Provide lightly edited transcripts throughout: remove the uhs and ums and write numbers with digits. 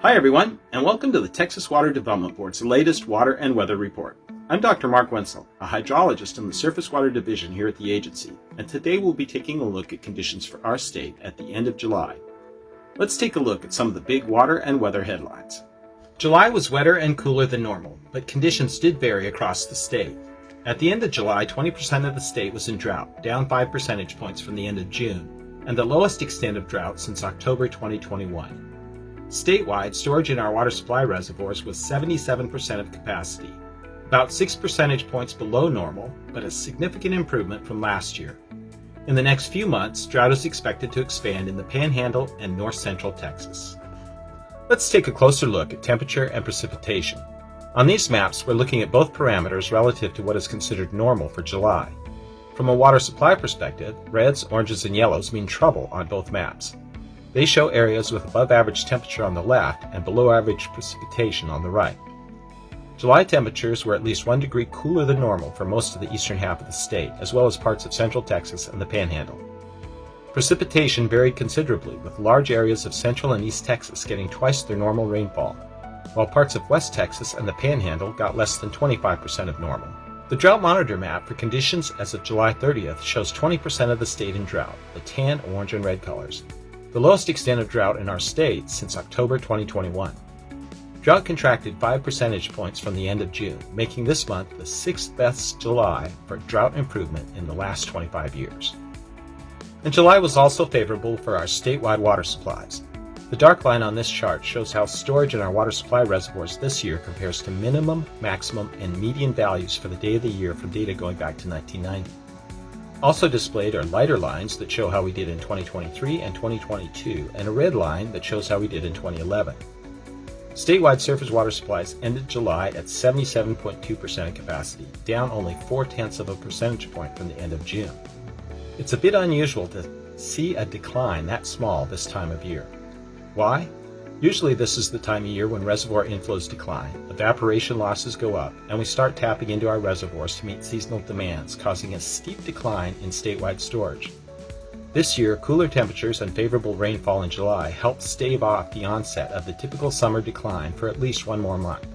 Hi everyone, and welcome to the Texas Water Development Board's latest Water and Weather Report. I'm Dr. Mark Wenzel, a hydrologist in the Surface Water Division here at the agency, and today we'll be taking a look at conditions for our state at the end of July. Let's take a look at some of the big water and weather headlines. July was wetter and cooler than normal, but conditions did vary across the state. At the end of July, 20% of the state was in drought, down 5 percentage points from the end of June, and the lowest extent of drought since October 2021. Statewide, storage in our water supply reservoirs was 77% of capacity, about 6 percentage points below normal, but a significant improvement from last year. In the next few months, drought is expected to expand in the Panhandle and north central Texas. Let's take a closer look at temperature and precipitation. On these maps, we're looking at both parameters relative to what is considered normal for July. From a water supply perspective, reds, oranges, and yellows mean trouble on both maps. They show areas with above average temperature on the left and below average precipitation on the right. July temperatures were at least 1 degree cooler than normal for most of the eastern half of the state, as well as parts of central Texas and the Panhandle. Precipitation varied considerably, with large areas of central and east Texas getting twice their normal rainfall, while parts of west Texas and the Panhandle got less than 25% of normal. The Drought Monitor map for conditions as of July 30th shows 20% of the state in drought, the tan, orange, and red colors, the lowest extent of drought in our state since October 2021. Drought contracted 5 percentage points from the end of June, making this month the 6th best July for drought improvement in the last 25 years. And July was also favorable for our statewide water supplies. The dark line on this chart shows how storage in our water supply reservoirs this year compares to minimum, maximum, and median values for the day of the year from data going back to 1990. Also displayed are lighter lines that show how we did in 2023 and 2022, and a red line that shows how we did in 2011. Statewide surface water supplies ended July at 77.2% of capacity, down only 0.4 of a percentage point from the end of June. It's a bit unusual to see a decline that small this time of year. Why? Usually this is the time of year when reservoir inflows decline, evaporation losses go up, and we start tapping into our reservoirs to meet seasonal demands, causing a steep decline in statewide storage. This year, cooler temperatures and favorable rainfall in July helped stave off the onset of the typical summer decline for at least one more month.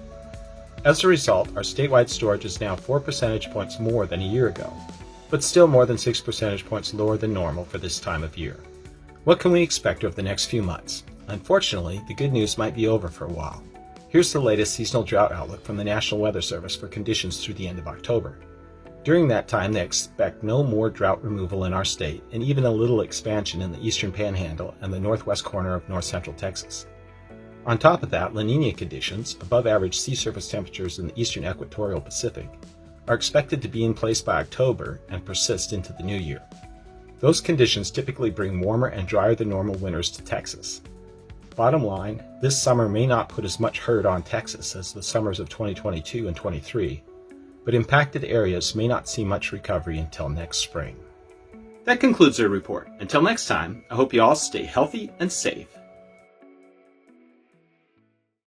As a result, our statewide storage is now 4 percentage points more than a year ago, but still more than 6 percentage points lower than normal for this time of year. What can we expect over the next few months? Unfortunately, the good news might be over for a while. Here's the latest seasonal drought outlook from the National Weather Service for conditions through the end of October. During that time, they expect no more drought removal in our state, and even a little expansion in the eastern Panhandle and the northwest corner of north central Texas. On top of that, La Nina conditions, above average sea surface temperatures in the eastern equatorial Pacific, are expected to be in place by October and persist into the new year. Those conditions typically bring warmer and drier than normal winters to Texas. Bottom line, this summer may not put as much hurt on Texas as the summers of 2022 and 23, but impacted areas may not see much recovery until next spring. That concludes our report. Until next time, I hope you all stay healthy and safe.